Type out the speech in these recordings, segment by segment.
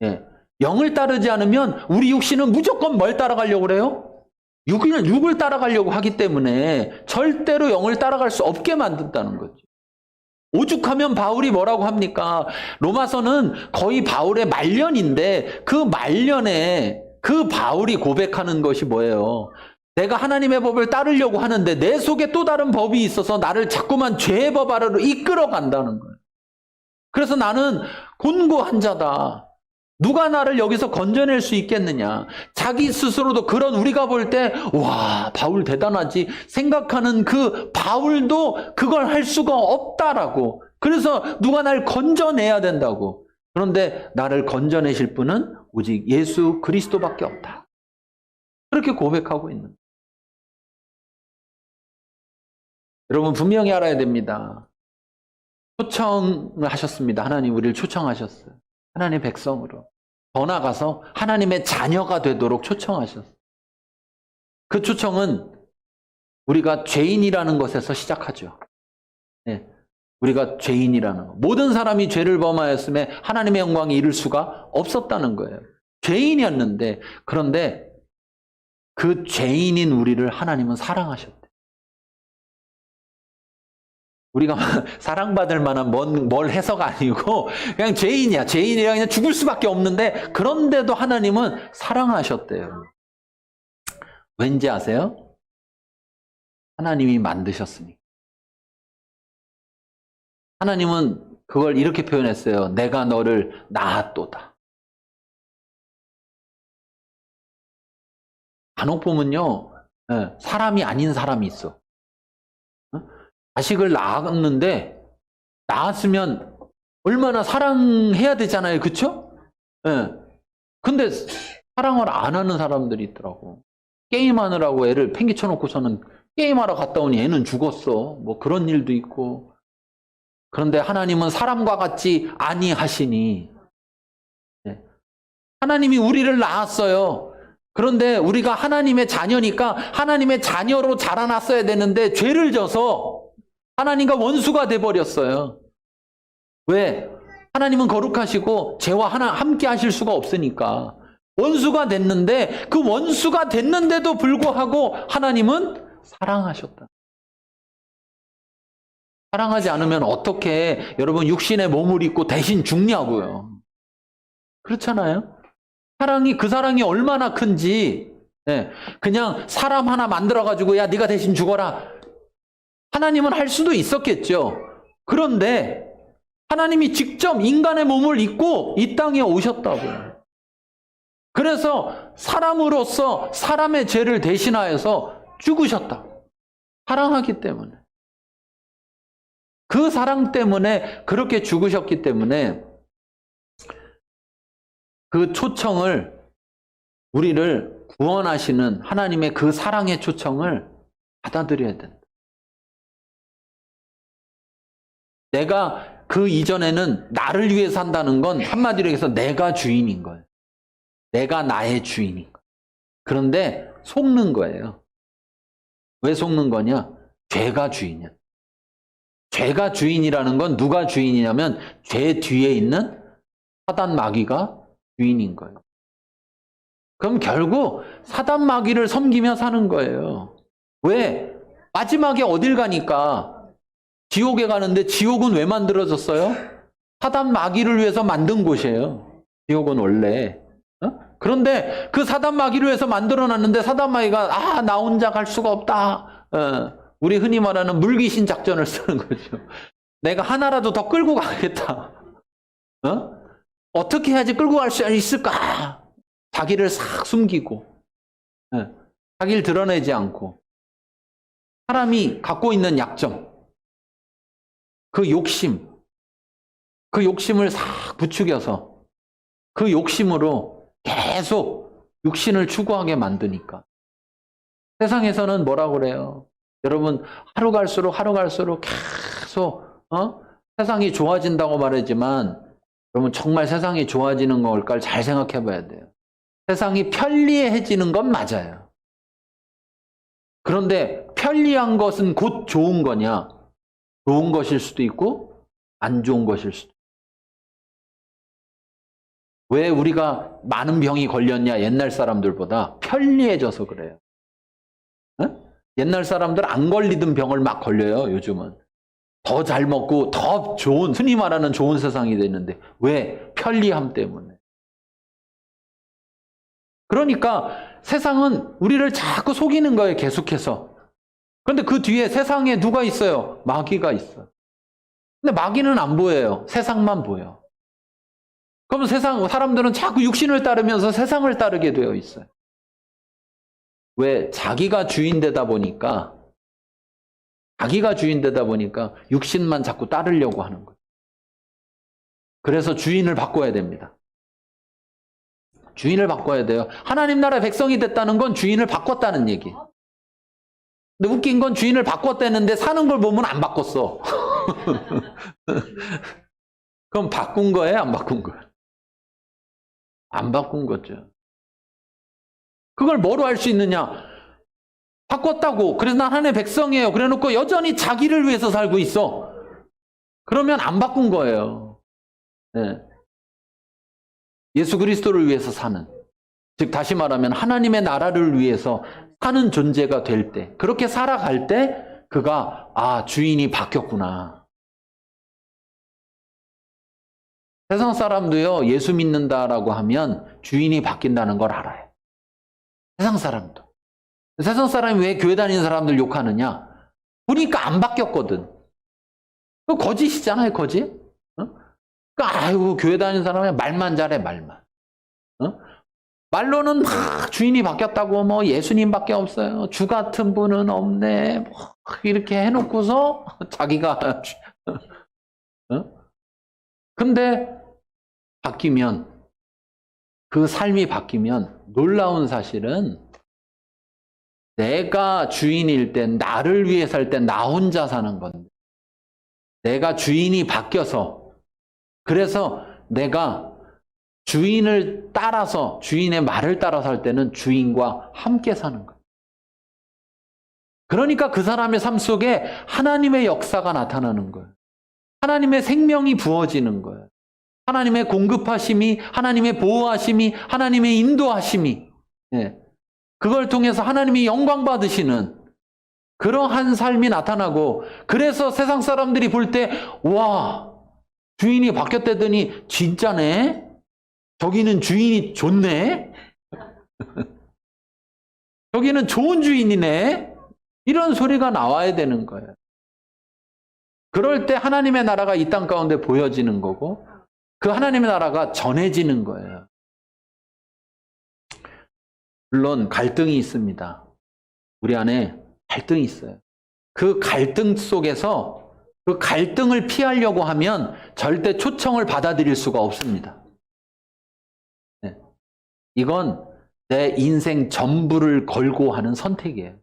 예. 영을 따르지 않으면 우리 육신은 무조건 뭘 따라가려고 그래요? 육을 따라가려고 하기 때문에 절대로 영을 따라갈 수 없게 만든다는 거죠. 오죽하면 바울이 뭐라고 합니까? 로마서는 거의 바울의 말년인데 그 말년에 그 바울이 고백하는 것이 뭐예요? 내가 하나님의 법을 따르려고 하는데 내 속에 또 다른 법이 있어서 나를 자꾸만 죄의 법 아래로 이끌어 간다는 거예요. 그래서 나는 곤고한 자다. 누가 나를 여기서 건져낼 수 있겠느냐. 자기 스스로도 그런 우리가 볼 때 와, 바울 대단하지 생각하는 그 바울도 그걸 할 수가 없다라고. 그래서 누가 날 건져내야 된다고. 그런데 나를 건져내실 분은 오직 예수 그리스도밖에 없다. 그렇게 고백하고 있는 거예요. 여러분 분명히 알아야 됩니다. 초청을 하셨습니다. 하나님 우리를 초청하셨어요. 하나님의 백성으로. 더 나아가서 하나님의 자녀가 되도록 초청하셨어요. 그 초청은 우리가 죄인이라는 것에서 시작하죠. 네. 우리가 죄인이라는 것. 모든 사람이 죄를 범하였음에 하나님의 영광에 이를 수가 없었다는 거예요. 죄인이었는데, 그런데 그 죄인인 우리를 하나님은 사랑하셨대요. 우리가 사랑받을 만한 뭘 해서가 아니고 그냥 죄인이야. 죄인이라 그냥 죽을 수밖에 없는데 그런데도 하나님은 사랑하셨대요. 왠지 아세요? 하나님이 만드셨으니까. 하나님은 그걸 이렇게 표현했어요. 내가 너를 낳았도다. 간혹 보면요. 사람이 아닌 사람이 있어. 자식을 낳았는데 낳았으면 얼마나 사랑해야 되잖아요. 그쵸? 근데 사랑을 안 하는 사람들이 있더라고. 게임하느라고 애를 팽개쳐 놓고서는 게임하러 갔다 오니 애는 죽었어. 뭐 그런 일도 있고. 그런데 하나님은 사람과 같지 아니하시니. 하나님이 우리를 낳았어요. 그런데 우리가 하나님의 자녀니까 하나님의 자녀로 자라났어야 되는데 죄를 져서 하나님과 원수가 돼버렸어요. 왜? 하나님은 거룩하시고 죄와 함께 하실 수가 없으니까. 원수가 됐는데 그 원수가 됐는데도 불구하고 하나님은 사랑하셨다. 사랑하지 않으면 어떻게 여러분 육신의 몸을 입고 대신 죽냐고요. 그렇잖아요? 그 사랑이 얼마나 큰지 그냥 사람 하나 만들어가지고 야 네가 대신 죽어라. 하나님은 할 수도 있었겠죠. 그런데 하나님이 직접 인간의 몸을 입고 이 땅에 오셨다고요. 그래서 사람으로서 사람의 죄를 대신하여서 죽으셨다고. 사랑하기 때문에. 그 사랑 때문에 그렇게 죽으셨기 때문에 그 초청을 우리를 구원하시는 하나님의 그 사랑의 초청을 받아들여야 된다. 내가 그 이전에는 나를 위해 산다는 건 한마디로 해서 내가 주인인 거예요. 내가 나의 주인인 거예요. 그런데 속는 거예요. 왜 속는 거냐? 죄가 주인이야. 죄가 주인이라는 건 누가 주인이냐면 죄 뒤에 있는 사단 마귀가 주인인 거예요. 그럼 결국 사단 마귀를 섬기며 사는 거예요. 왜? 마지막에 어딜 가니까 지옥에 가는데 지옥은 왜 만들어졌어요? 사단 마귀를 위해서 만든 곳이에요. 지옥은 원래. 그런데 그 사단 마귀를 위해서 만들어놨는데 사단 마귀가 나 혼자 갈 수가 없다. 우리 흔히 말하는 물귀신 작전을 쓰는 거죠. 내가 하나라도 더 끌고 가겠다. 어떻게 해야지 끌고 갈 수 있을까? 자기를 싹 숨기고 자기를 드러내지 않고 사람이 갖고 있는 약점 그 욕심을 싹 부추겨서 그 욕심으로 계속 육신을 추구하게 만드니까 세상에서는 뭐라고 그래요? 여러분 하루 갈수록 계속 세상이 좋아진다고 말하지만 여러분 정말 세상이 좋아지는 걸까 잘 생각해 봐야 돼요. 세상이 편리해지는 건 맞아요. 그런데 편리한 것은 곧 좋은 거냐? 좋은 것일 수도 있고 안 좋은 것일 수도 있고. 왜 우리가 많은 병이 걸렸냐? 옛날 사람들보다 편리해져서 그래요. 어? 옛날 사람들 안 걸리던 병을 막 걸려요, 요즘은. 더 잘 먹고 더 좋은, 흔히 말하는 좋은 세상이 됐는데. 왜? 편리함 때문에. 그러니까 세상은 우리를 자꾸 속이는 거예요, 계속해서. 그런데 그 뒤에 세상에 누가 있어요? 마귀가 있어요. 근데 마귀는 안 보여요. 세상만 보여. 그러면 사람들은 자꾸 육신을 따르면서 세상을 따르게 되어 있어요. 왜? 자기가 주인 되다 보니까 육신만 자꾸 따르려고 하는 거예요. 그래서 주인을 바꿔야 됩니다. 주인을 바꿔야 돼요. 하나님 나라의 백성이 됐다는 건 주인을 바꿨다는 얘기. 근데 웃긴 건 주인을 바꿨다는데 사는 걸 보면 안 바꿨어. 그럼 바꾼 거예요? 안 바꾼 거예요? 안 바꾼 거죠. 그걸 뭐로 알 수 있느냐? 바꿨다고. 그래서 난 하나님의 백성이에요. 그래 놓고 여전히 자기를 위해서 살고 있어. 그러면 안 바꾼 거예요. 네. 예수 그리스도를 위해서 사는. 즉 다시 말하면 하나님의 나라를 위해서 사는 존재가 될 때, 그렇게 살아갈 때 그가 주인이 바뀌었구나. 세상 사람도요, 예수 믿는다라고 하면 주인이 바뀐다는 걸 알아요. 세상 사람도. 세상 사람이 왜 교회 다니는 사람들 욕하느냐? 보니까 안 바뀌었거든. 그 거짓이잖아요, 거짓. 아이고, 교회 다니는 사람이 말만 잘해, 말만. 말로는 막 주인이 바뀌었다고, 뭐 예수님밖에 없어요. 주 같은 분은 없네. 뭐 이렇게 해놓고서 자기가. 근데 바뀌면, 그 삶이 바뀌면 놀라운 사실은 내가 주인일 땐, 나를 위해 살 땐 나 혼자 사는 건데, 내가 주인이 바뀌어서, 그래서 내가 주인을 따라서, 주인의 말을 따라서 할 때는 주인과 함께 사는 거예요. 그러니까 그 사람의 삶 속에 하나님의 역사가 나타나는 거예요. 하나님의 생명이 부어지는 거예요. 하나님의 공급하심이, 하나님의 보호하심이, 하나님의 인도하심이, 그걸 통해서 하나님이 영광 받으시는 그러한 삶이 나타나고, 그래서 세상 사람들이 볼 때, 와, 주인이 바뀌었다더니 진짜네? 저기는 주인이 좋네? 저기는 좋은 주인이네? 이런 소리가 나와야 되는 거예요. 그럴 때 하나님의 나라가 이 땅 가운데 보여지는 거고, 그 하나님의 나라가 전해지는 거예요. 물론 갈등이 있습니다. 우리 안에 갈등이 있어요. 그 갈등 속에서 그 갈등을 피하려고 하면 절대 초청을 받아들일 수가 없습니다. 이건 내 인생 전부를 걸고 하는 선택이에요.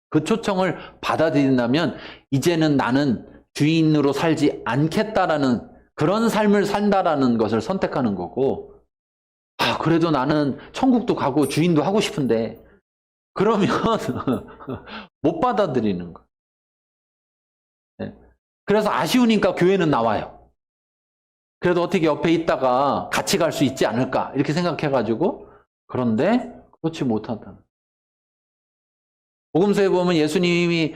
그 초청을 받아들인다면 이제는 나는 주인으로 살지 않겠다라는 그런 삶을 산다라는 것을 선택하는 거고, 그래도 나는 천국도 가고 주인도 하고 싶은데, 그러면 못 받아들이는 거예요. 그래서 아쉬우니까 교회는 나와요. 그래도 어떻게 옆에 있다가 같이 갈 수 있지 않을까 이렇게 생각해가지고, 그런데 그렇지 못한다. 복음서에 보면 예수님이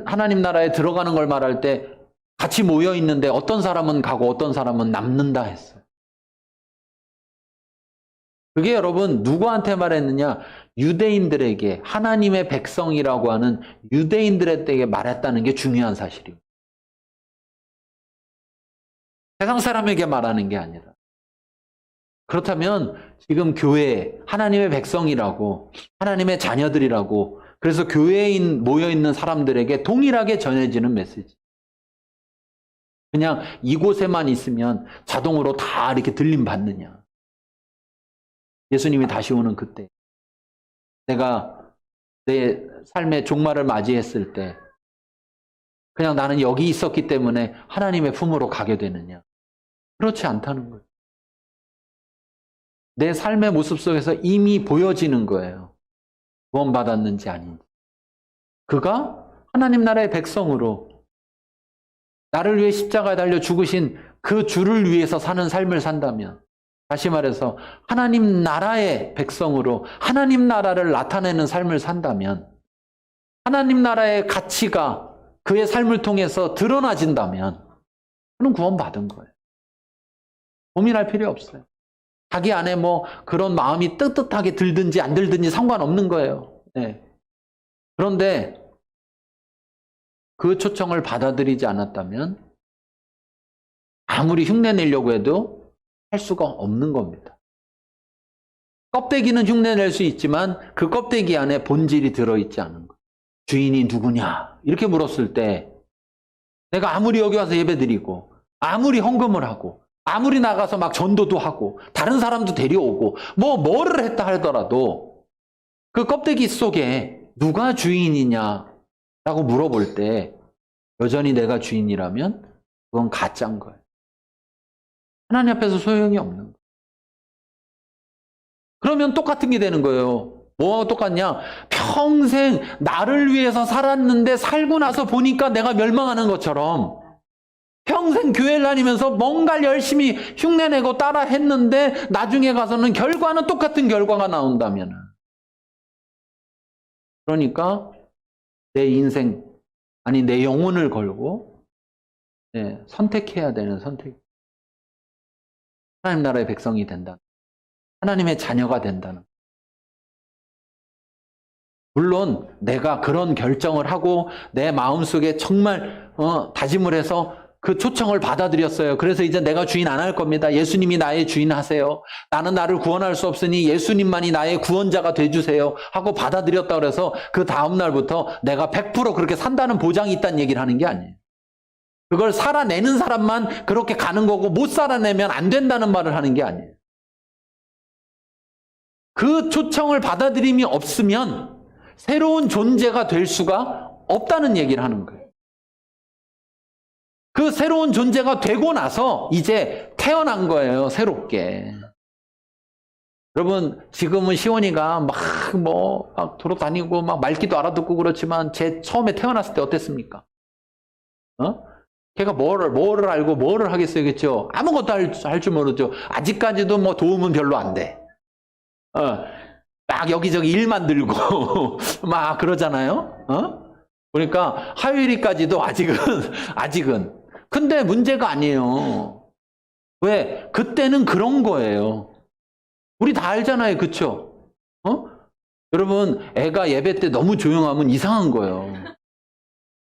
하나님 나라에 들어가는 걸 말할 때 같이 모여 있는데 어떤 사람은 가고 어떤 사람은 남는다 했어요. 그게 여러분 누구한테 말했느냐? 유대인들에게, 하나님의 백성이라고 하는 유대인들에게 말했다는 게 중요한 사실이에요. 세상 사람에게 말하는 게 아니라. 그렇다면 지금 교회, 하나님의 백성이라고, 하나님의 자녀들이라고, 그래서 교회에 모여있는 사람들에게 동일하게 전해지는 메시지. 그냥 이곳에만 있으면 자동으로 다 이렇게 들림 받느냐. 예수님이 다시 오는 그때, 내가 내 삶의 종말을 맞이했을 때 그냥 나는 여기 있었기 때문에 하나님의 품으로 가게 되느냐. 그렇지 않다는 거예요. 내 삶의 모습 속에서 이미 보여지는 거예요. 구원받았는지 아닌지. 그가 하나님 나라의 백성으로 나를 위해 십자가에 달려 죽으신 그 주를 위해서 사는 삶을 산다면, 다시 말해서 하나님 나라의 백성으로 하나님 나라를 나타내는 삶을 산다면, 하나님 나라의 가치가 그의 삶을 통해서 드러나진다면 그는 구원받은 거예요. 고민할 필요 없어요. 자기 안에 뭐 그런 마음이 뜨뜻하게 들든지 안 들든지 상관없는 거예요. 네. 그런데 그 초청을 받아들이지 않았다면 아무리 흉내 내려고 해도 할 수가 없는 겁니다. 껍데기는 흉내 낼 수 있지만 그 껍데기 안에 본질이 들어있지 않은 거예요. 주인이 누구냐? 이렇게 물었을 때 내가 아무리 여기 와서 예배드리고 아무리 헌금을 하고 아무리 나가서 막 전도도 하고 다른 사람도 데려오고 뭐를 했다 하더라도 그 껍데기 속에 누가 주인이냐라고 물어볼 때 여전히 내가 주인이라면 그건 가짜인 거예요. 하나님 앞에서 소용이 없는 거예요. 그러면 똑같은 게 되는 거예요. 뭐가 똑같냐? 평생 나를 위해서 살았는데 살고 나서 보니까 내가 멸망하는 것처럼 평생 교회를 다니면서 뭔가를 열심히 흉내내고 따라 했는데 나중에 가서는 결과는 똑같은 결과가 나온다면, 그러니까 내 인생, 아니 내 영혼을 걸고 선택해야 되는 선택. 하나님 나라의 백성이 된다. 하나님의 자녀가 된다는. 물론 내가 그런 결정을 하고 내 마음속에 정말 다짐을 해서 그 초청을 받아들였어요. 그래서 이제 내가 주인 안 할 겁니다. 예수님이 나의 주인 하세요. 나는 나를 구원할 수 없으니 예수님만이 나의 구원자가 돼주세요 하고 받아들였다 그래서 그 다음 날부터 내가 100% 그렇게 산다는 보장이 있다는 얘기를 하는 게 아니에요. 그걸 살아내는 사람만 그렇게 가는 거고 못 살아내면 안 된다는 말을 하는 게 아니에요. 그 초청을 받아들임이 없으면 새로운 존재가 될 수가 없다는 얘기를 하는 거예요. 그 새로운 존재가 되고 나서 이제 태어난 거예요, 새롭게. 여러분, 지금은 시원이가 막 돌아다니고 막 말귀도 알아듣고 그렇지만 제 처음에 태어났을 때 어땠습니까? 걔가 뭐를 알고 뭐를 하겠어요, 그렇죠? 아무것도 할 줄 모르죠. 아직까지도 뭐 도움은 별로 안 돼. 막 여기저기 일만 들고 막 그러잖아요. 그러니까 하율이까지도 아직은. 근데 문제가 아니에요. 왜? 그때는 그런 거예요. 우리 다 알잖아요, 그쵸? 여러분, 애가 예배 때 너무 조용하면 이상한 거예요.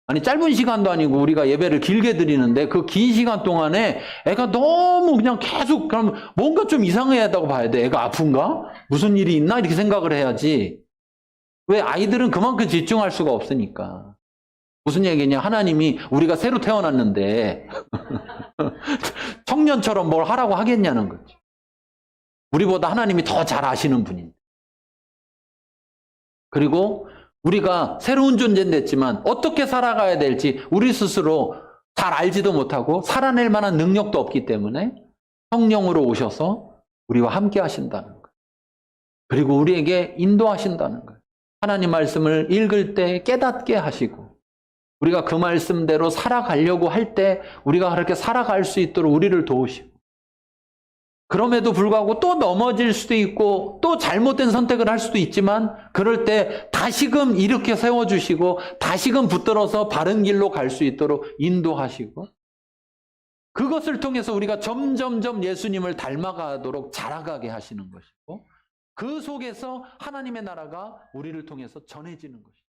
아니, 짧은 시간도 아니고 우리가 예배를 길게 드리는데 그 긴 시간 동안에 애가 너무 그냥 계속, 그럼 뭔가 좀 이상하다고 봐야 돼. 애가 아픈가? 무슨 일이 있나? 이렇게 생각을 해야지. 왜? 아이들은 그만큼 집중할 수가 없으니까. 무슨 얘기냐? 하나님이 우리가 새로 태어났는데 청년처럼 뭘 하라고 하겠냐는 거지. 우리보다 하나님이 더 잘 아시는 분인데. 그리고 우리가 새로운 존재는 됐지만 어떻게 살아가야 될지 우리 스스로 잘 알지도 못하고 살아낼 만한 능력도 없기 때문에 성령으로 오셔서 우리와 함께 하신다는 거예요. 그리고 우리에게 인도하신다는 거예요. 하나님 말씀을 읽을 때 깨닫게 하시고 우리가 그 말씀대로 살아가려고 할 때 우리가 그렇게 살아갈 수 있도록 우리를 도우시고, 그럼에도 불구하고 또 넘어질 수도 있고 또 잘못된 선택을 할 수도 있지만 그럴 때 다시금 이렇게 세워주시고 다시금 붙들어서 바른 길로 갈 수 있도록 인도하시고, 그것을 통해서 우리가 점점점 예수님을 닮아가도록 자라가게 하시는 것이고, 그 속에서 하나님의 나라가 우리를 통해서 전해지는 것이죠.